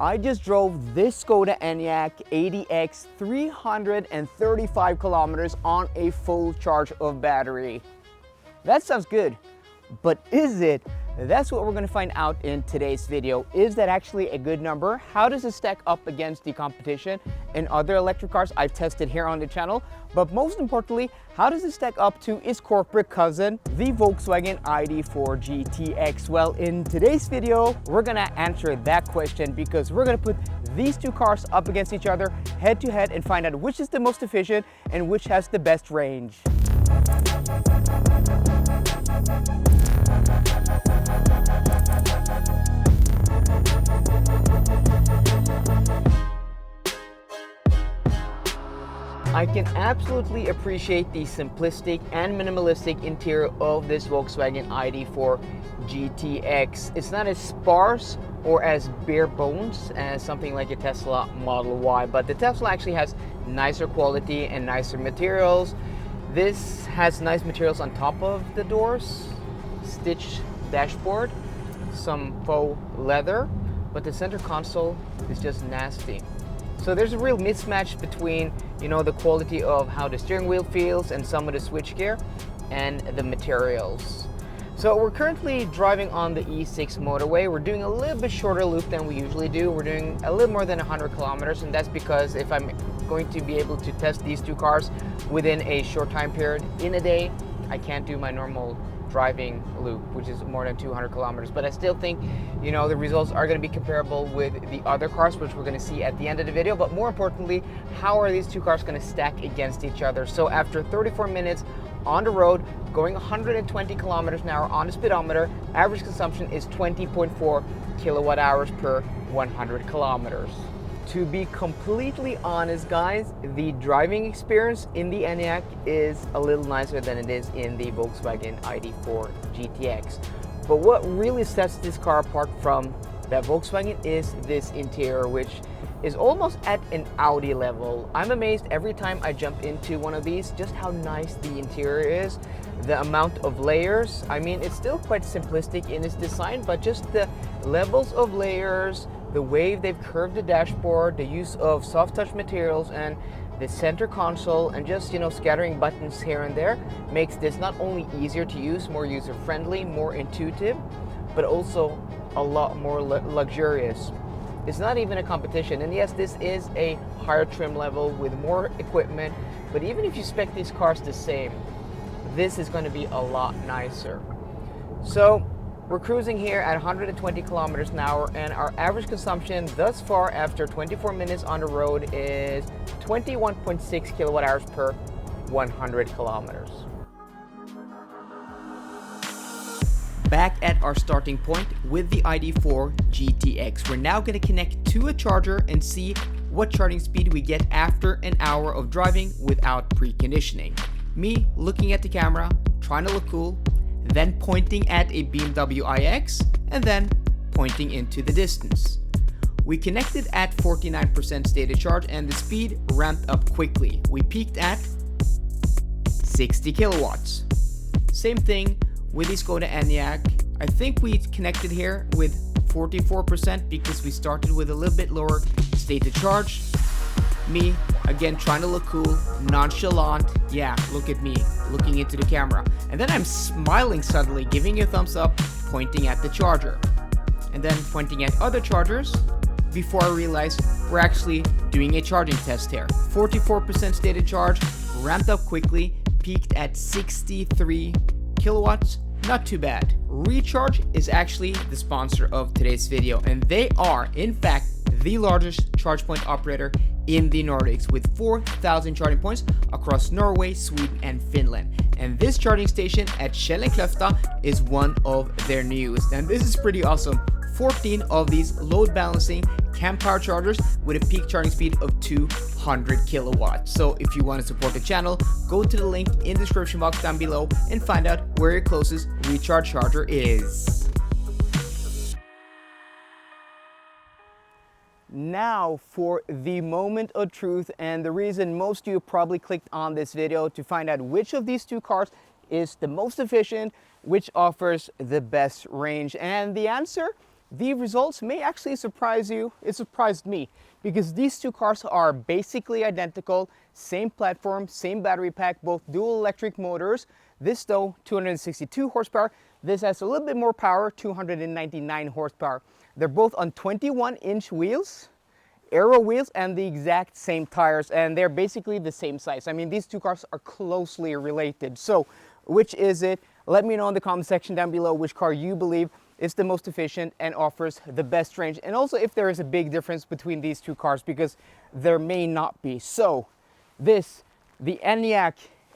I just drove this Skoda Enyaq ADX 335 kilometers on a full charge of battery. That sounds good, but is it? That's what we're going to find out in today's video. Is that actually a good number? How does it stack up against the competition and other electric cars I've tested here on the channel? But most importantly, how does it stack up to its corporate cousin, the Volkswagen ID.4 GTX? Well, in today's video, we're going to answer that question because we're going to put these two cars up against each other head to head and find out which is the most efficient and which has the best range. I can absolutely appreciate the simplistic and minimalistic interior of this Volkswagen ID.4 GTX. It's not as sparse or as bare bones as something like a Tesla Model Y, but the Tesla actually has nicer quality and nicer materials. This has nice materials on top of the doors, stitched dashboard, some faux leather, but the center console is just nasty. So there's a real mismatch between, the quality of how the steering wheel feels and some of the switchgear and the materials. So we're currently driving on the E6 motorway. We're doing a little bit shorter loop than we usually do. We're doing a little more than 100 kilometers, and that's because if I'm going to be able to test these two cars within a short time period in a day, I can't do my normal driving loop, which is more than 200 kilometers. But I still think, the results are going to be comparable with the other cars, which we're going to see at the end of the video. But more importantly, how are these two cars going to stack against each other? So after 34 minutes on the road, going 120 kilometers an hour on the speedometer, average consumption is 20.4 kilowatt hours per 100 kilometers. To be completely honest, guys, the driving experience in the Enyaq is a little nicer than it is in the Volkswagen ID.4 GTX. But what really sets this car apart from that Volkswagen is this interior, which is almost at an Audi level. I'm amazed every time I jump into one of these just how nice the interior is. The amount of layers, it's still quite simplistic in its design, but just the levels of layers, the way they've curved the dashboard, the use of soft touch materials, and the center console, and just scattering buttons here and there makes this not only easier to use, more user friendly, more intuitive, but also a lot more luxurious. It's not even a competition, and yes, this is a higher trim level with more equipment, but even if you spec these cars the same, this is going to be a lot nicer. So we're cruising here at 120 kilometers an hour, and our average consumption thus far after 24 minutes on the road is 21.6 kilowatt hours per 100 kilometers. Back at our starting point with the ID.4 GTX, we're now going to connect to a charger and see what charging speed we get after an hour of driving without preconditioning. Me looking at the camera, trying to look cool, then pointing at a BMW iX, and then pointing into the distance. We connected at 49% stated charge, and the speed ramped up quickly. We peaked at 60 kilowatts. Same thing with the Skoda Enyaq. I think we connected here with 44% because we started with a little bit lower stated charge. Me, again, trying to look cool, nonchalant. Yeah, look at me, looking into the camera. And then I'm smiling suddenly, giving you a thumbs up, pointing at the charger. And then pointing at other chargers before I realized we're actually doing a charging test here. 44% stated charge, ramped up quickly, peaked at 63 kilowatts. Not too bad. Recharge is actually the sponsor of today's video, and they are, in fact, the largest charge point operator in the Nordics with 4,000 charging points across Norway, Sweden, and Finland. And this charging station at Kjellenkløfta is one of their newest, and this is pretty awesome. 14 of these load balancing CAN power chargers with a peak charging speed of 200 kilowatts. So if you want to support the channel, go to the link in the description box down below and find out where your closest recharge charger is. Now for the moment of truth, and the reason most of you probably clicked on this video to find out which of these two cars is the most efficient, which offers the best range. And the answer the results may actually surprise you. It surprised me because these two cars are basically identical, same platform, same battery pack, both dual electric motors. This though, 262 horsepower. This has a little bit more power, 299 horsepower. They're both on 21-inch wheels, aero wheels, and the exact same tires, and they're basically the same size. I mean, these two cars are closely related. So which is it? Let me know in the comment section down below which car you believe is the most efficient and offers the best range, and also if there is a big difference between these two cars, because there may not be. So this, the Enyaq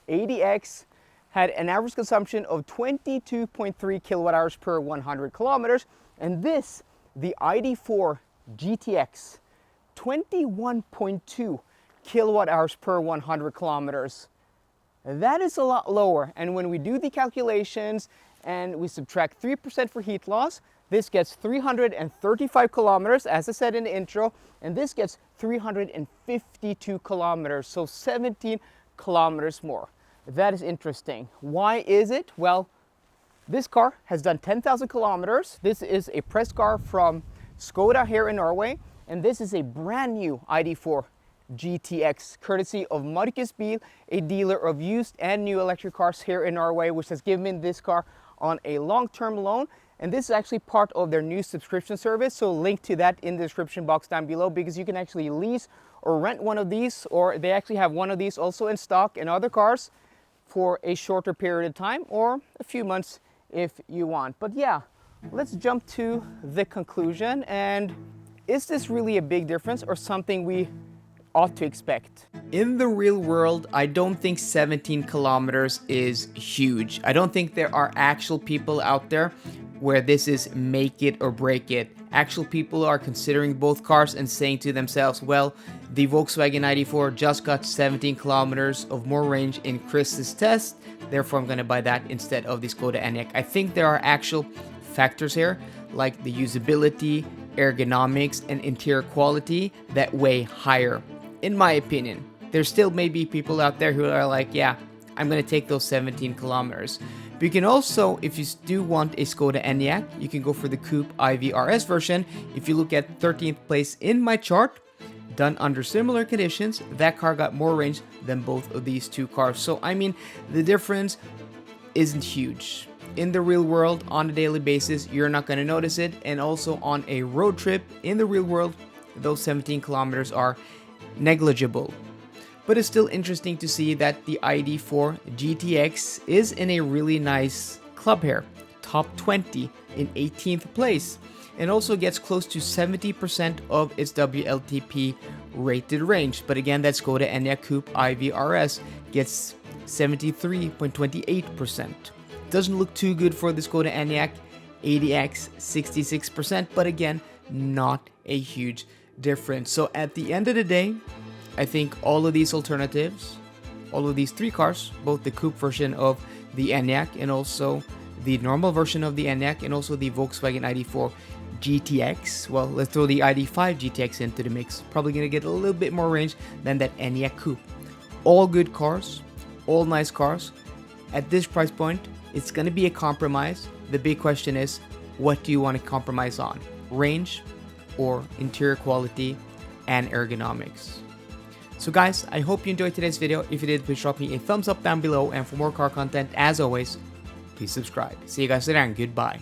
ADX, had an average consumption of 22.3 kilowatt hours per 100 kilometers, and this, the ID.4 GTX, 21.2 kilowatt hours per 100 kilometers. That is a lot lower, and when we do the calculations and we subtract 3% for heat loss, this gets 335 kilometers, as I said in the intro, and this gets 352 kilometers, so 17 kilometers more. That is interesting. Why is it? Well, this car has done 10,000 kilometers. This is a press car from Skoda here in Norway, and this is a brand new ID.4 GTX, courtesy of Marcusbil, a dealer of used and new electric cars here in Norway, which has given this car on a long-term loan. And this is actually part of their new subscription service, so link to that in the description box down below, because you can actually lease or rent one of these, or they actually have one of these also in stock in other cars for a shorter period of time, or a few months if you want. But yeah, let's jump to the conclusion. And is this really a big difference or something we ought to expect? In the real world, I don't think 17 kilometers is huge. I don't think there are actual people out there where this is make it or break it. Actual people are considering both cars and saying to themselves, well, the Volkswagen ID.4 just got 17 kilometers of more range in Chris's test, therefore I'm going to buy that instead of the Skoda Enyaq. I think there are actual factors here, like the usability, ergonomics, and interior quality that weigh higher. In my opinion, there still may be people out there who are like, yeah, I'm going to take those 17 kilometers. But you can also, if you do want a Skoda Enyaq, you can go for the Coupe IVRS version. If you look at 13th place in my chart, done under similar conditions, that car got more range than both of these two cars. So, I mean, the difference isn't huge. In the real world, on a daily basis, you're not going to notice it. And also on a road trip, in the real world, those 17 kilometers are negligible. But it's still interesting to see that the ID.4 GTX is in a really nice club here, top 20 in 18th place, and also gets close to 70% of its WLTP rated range. But again, that Skoda Enyaq Coupe IVRS gets 73.28%. Doesn't look too good for the Skoda Enyaq ADX, 66%, but again, not a huge difference. So at the end of the day, I think all of these alternatives, all of these three cars, both the coupe version of the Enyaq and also the normal version of the Enyaq and also the Volkswagen ID.4 GTX, well, let's throw the ID.5 GTX into the mix, probably going to get a little bit more range than that Enyaq coupe. All good cars, all nice cars. At this price point, it's going to be a compromise. The big question is, what do you want to compromise on? Range or interior quality and ergonomics? So guys, I hope you enjoyed today's video. If you did, please drop me a thumbs up down below, and for more car content, as always, please subscribe. See you guys later and goodbye.